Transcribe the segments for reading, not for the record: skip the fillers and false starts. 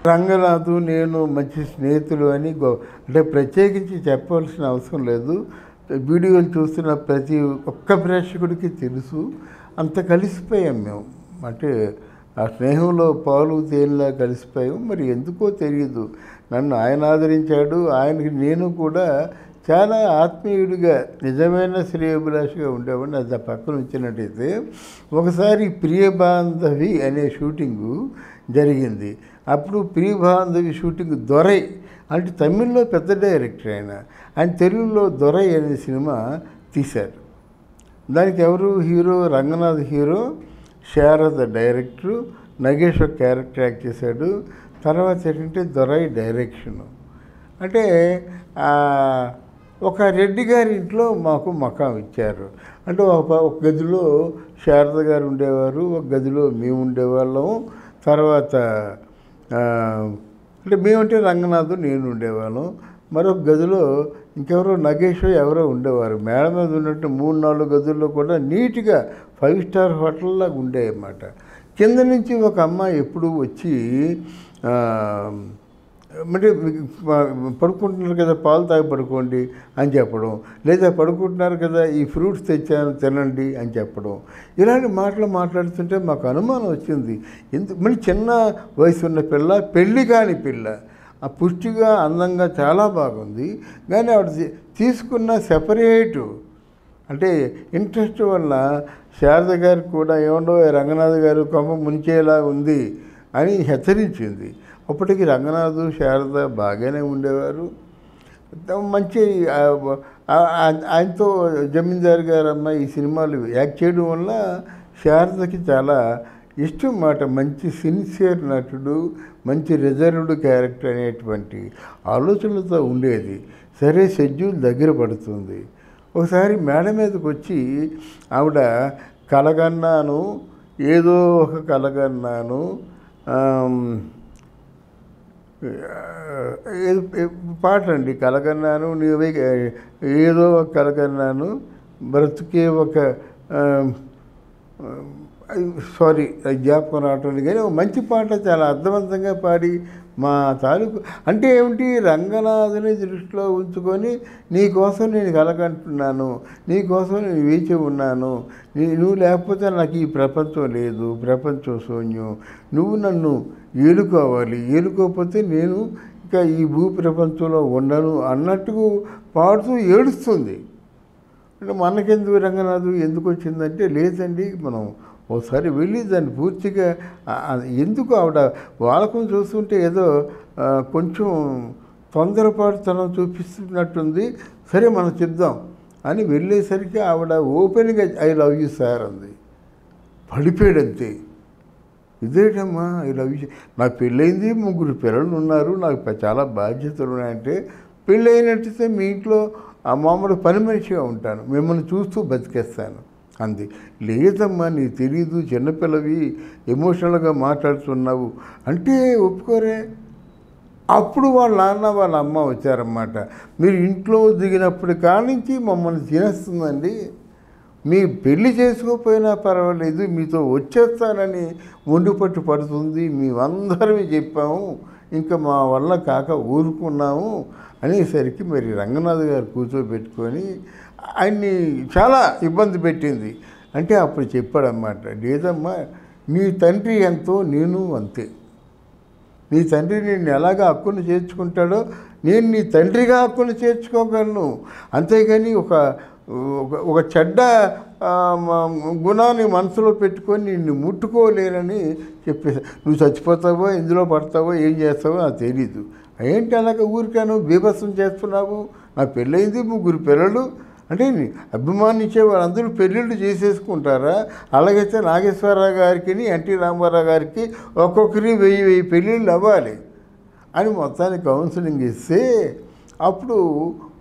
రంగనాథ్ నేను మంచి స్నేహితులు అని అంటే ప్రత్యేకించి చెప్పవలసిన అవసరం లేదు. వీడియోలు చూస్తున్న ప్రతి ఒక్క ప్రేక్షకుడికి తెలుసు. అంత కలిసిపోయాం మేము. అంటే ఆ స్నేహంలో పాలు తేలిలా కలిసిపోయాం. మరి ఎందుకో తెలియదు, నన్ను ఆయన ఆదరించాడు. ఆయనకి నేను కూడా చాలా ఆత్మీయుడిగా, నిజమైన శ్రేయోభిలాషిగా ఉండేవాడిని. అది పక్కన వచ్చినట్టయితే ఒకసారి ప్రియబాంధవి అనే షూటింగు జరిగింది. అప్పుడు ప్రియబాంధవి షూటింగ్ దొరై అంటే తమిళ్లో పెద్ద డైరెక్టర్ ఆయన తెలుగులో దొరై అనే సినిమా తీశారు. దానికి ఎవరు hero? Ranganath hero, Sharada director, Nagesh ఒక క్యారెక్టర్ యాక్ట్ చేశాడు. తర్వాత ఏంటంటే దొరై డైరెక్షను. అంటే ఒక రెడ్డి గారి ఇంట్లో మాకు మకాం ఇచ్చారు. అంటే ఒక గదిలో శారద గారు ఉండేవారు, ఒక గదిలో మేము ఉండేవాళ్ళం. తర్వాత అంటే మేమంటే రంగనాథ్ నేను ఉండేవాళ్ళం. మరొక గదిలో ఇంకెవరో నగేష్ ఎవరో ఉండేవారు. మేడ మీద ఉన్నట్టు 3-4 గదుల్లో కూడా నీట్గా 5 స్టార్ హోటల్లాగా ఉండేవన్నమాట. కింద నుంచి ఒక అమ్మాయి ఎప్పుడు వచ్చి అంటే పడుకుంటున్నారు కదా, పాలు తాగి పడుకోండి అని చెప్పడం, లేదా పడుకుంటున్నారు కదా ఈ ఫ్రూట్స్ తెచ్చాను తినండి అని చెప్పడం. ఇలాంటి మాటలు మాట్లాడుతుంటే మాకు అనుమానం వచ్చింది. మళ్ళీ చిన్న వయసు ఉన్న పిల్ల, పెళ్ళి కాని పిల్ల, ఆ పుష్టిగా అందంగా చాలా బాగుంది. కానీ ఆవిడ తీసుకున్న సెపరేటు అంటే ఇంట్రెస్ట్ వల్ల శారద గారికి కూడా ఏమండో రంగనాథ్ గారు కొంప ముంచేలా ఉంది అని హెచ్చరించింది. అప్పటికి రంగనాథ్ శారద బాగానే ఉండేవారు. మంచి ఆయనతో జమీందారు గారు అమ్మాయి ఈ సినిమాలు యాక్ట్ చేయడం వల్ల శారదకి చాలా ఇష్టం మాట. మంచి సిన్సియర్ నటుడు, మంచి రిజర్వ్డ్ క్యారెక్టర్ అనేటువంటి ఆలోచనలతో ఉండేది. సరే షెడ్యూల్ దగ్గర పడుతుంది. ఒకసారి మేడ మీదకి వచ్చి ఆవిడ కలగన్నాను, ఏదో ఒక కలగన్నాను, పాట అండి, కలగన్నాను నీవే ఏదో ఒక కలగన్నాను, బ్రతుకే ఒక సారీ జ్ఞాపకం రావటం. కానీ ఒక మంచి పాట చాలా అర్థవంతంగా పాడి మా తాలూకు అంటే ఏమిటి, రంగనాథుని దృష్టిలో ఉంచుకొని నీకోసం నేను కలగంటున్నాను, నీకోసం నేను వేచి ఉన్నాను, నువ్వు లేకపోతే నాకు ఈ ప్రపంచం లేదు, ప్రపంచం శూన్యం, నువ్వు నన్ను ఏలుకోవాలి, ఏలుకోకపోతే నేను ఇక ఈ భూ ప్రపంచంలో ఉండను అన్నట్టుగా పాడుతూ ఏడుస్తుంది. అంటే మనకెందుకు రంగనాథు ఎందుకు వచ్చిందంటే, లేదండి మనం ఒకసారి వెళ్ళి దాన్ని పూర్తిగా ఎందుకు ఆవిడ వాళ్ళకం చూస్తుంటే ఏదో కొంచెం తొందరపాటుతనం చూపిస్తున్నట్టుంది, సరే మనం చెప్దాం అని వెళ్ళేసరికి ఆవిడ ఓపెన్గా ఐ లవ్ యూ సార్ అంది. పడిపోయాడంతే. ఇదేటమ్మా ఐ లవ్ యూ, నాకు పెళ్ళయింది, 3 పిల్లలు ఉన్నారు, నాకు చాలా బాధ్యతలు ఉన్నాయంటే, పెళ్ళైనట్టయితే మీ ఇంట్లో ఆ మామూలు పని మనిషిగా ఉంటాను, మిమ్మల్ని చూస్తూ బతికేస్తాను అంది. లేదమ్మా నీకు తెలీదు, చిన్నపిల్లవి, ఎమోషనల్గా మాట్లాడుతున్నావు అంటే ఒప్పుకోరే. అప్పుడు వాళ్ళ నాన్న వాళ్ళ అమ్మ వచ్చారన్నమాట. మీరు ఇంట్లో దిగినప్పుడు కానించి మమ్మల్ని తినేస్తుందండి, మీ పెళ్లి చేసుకోకపోయినా పర్వాలేదు, మీతో వచ్చేస్తానని మొండిపట్టు పడుతుంది, మేమందరం చెప్పాము, ఇంకా మా వల్ల కాక ఊరుకున్నాము అనేసరికి మరి రంగనాథ్ గారు కూర్చోబెట్టుకొని ఆయన్ని చాలా ఇబ్బంది పెట్టింది. అంటే అప్పుడు చెప్పాడన్నమాట, లేదమ్మా నీ తండ్రి ఎంతో నేను అంతే, నీ తండ్రి నిన్ను ఎలాగ హక్కును చేర్చుకుంటాడో నేను నీ తండ్రిగా హక్కును చేర్చుకోగలను, అంతేగాని ఒక చెడ్డ గుణాన్ని మనసులో పెట్టుకొని నిన్ను ముట్టుకోలేనని చెప్పేసి, నువ్వు చచ్చిపోతావో ఇందులో పడతావో ఏం చేస్తావో నాకు తెలీదు, ఏంటి అలాగ ఊరికాను బీభత్సం చేస్తున్నావు, నా పెళ్ళయింది, 3 పిల్లలు అంటే అభిమానించే వాళ్ళందరూ పెళ్ళిళ్ళు చేసేసుకుంటారా? అలాగైతే నాగేశ్వరరావు గారికి, ఎన్టీ రామారావు గారికి ఒక్కొక్కరి 1000 పెళ్ళిళ్ళు అవ్వాలి అని మొత్తానికి కౌన్సిలింగ్ ఇస్తే అప్పుడు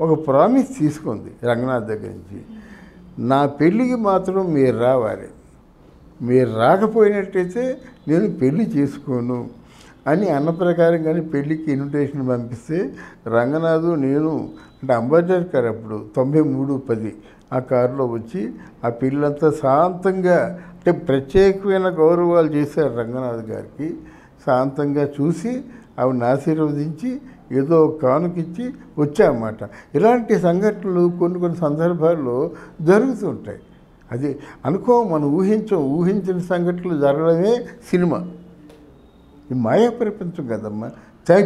ఒక ప్రామిస్ తీసుకుంది రంగనాథ్ దగ్గర నుంచి, నా పెళ్ళికి మాత్రం మీరు రావాలి, మీరు రాకపోయినట్టయితే నేను పెళ్ళి చేసుకోను అని అన్న ప్రకారం. కానీ పెళ్ళికి ఇన్విటేషన్ పంపిస్తే రంగనాథు నేను అంటే అంబాసిడర్ కారు అప్పుడు 9310 ఆ కారులో వచ్చి ఆ పిల్లంతా శాంతంగా అంటే ప్రత్యేకమైన గౌరవాలు చేశారు రంగనాథ్ గారికి. శాంతంగా చూసి ఆవిడని ఆశీర్వదించి ఏదో కానుకిచ్చి వచ్చామన్నమాట. ఇలాంటి సంఘటనలు కొన్ని సందర్భాల్లో జరుగుతుంటాయి. అది మనం ఊహించిన సంఘటనలు జరగడమే సినిమా. ఈ మాయా ప్రపంచం కదమ్మా. Thank you.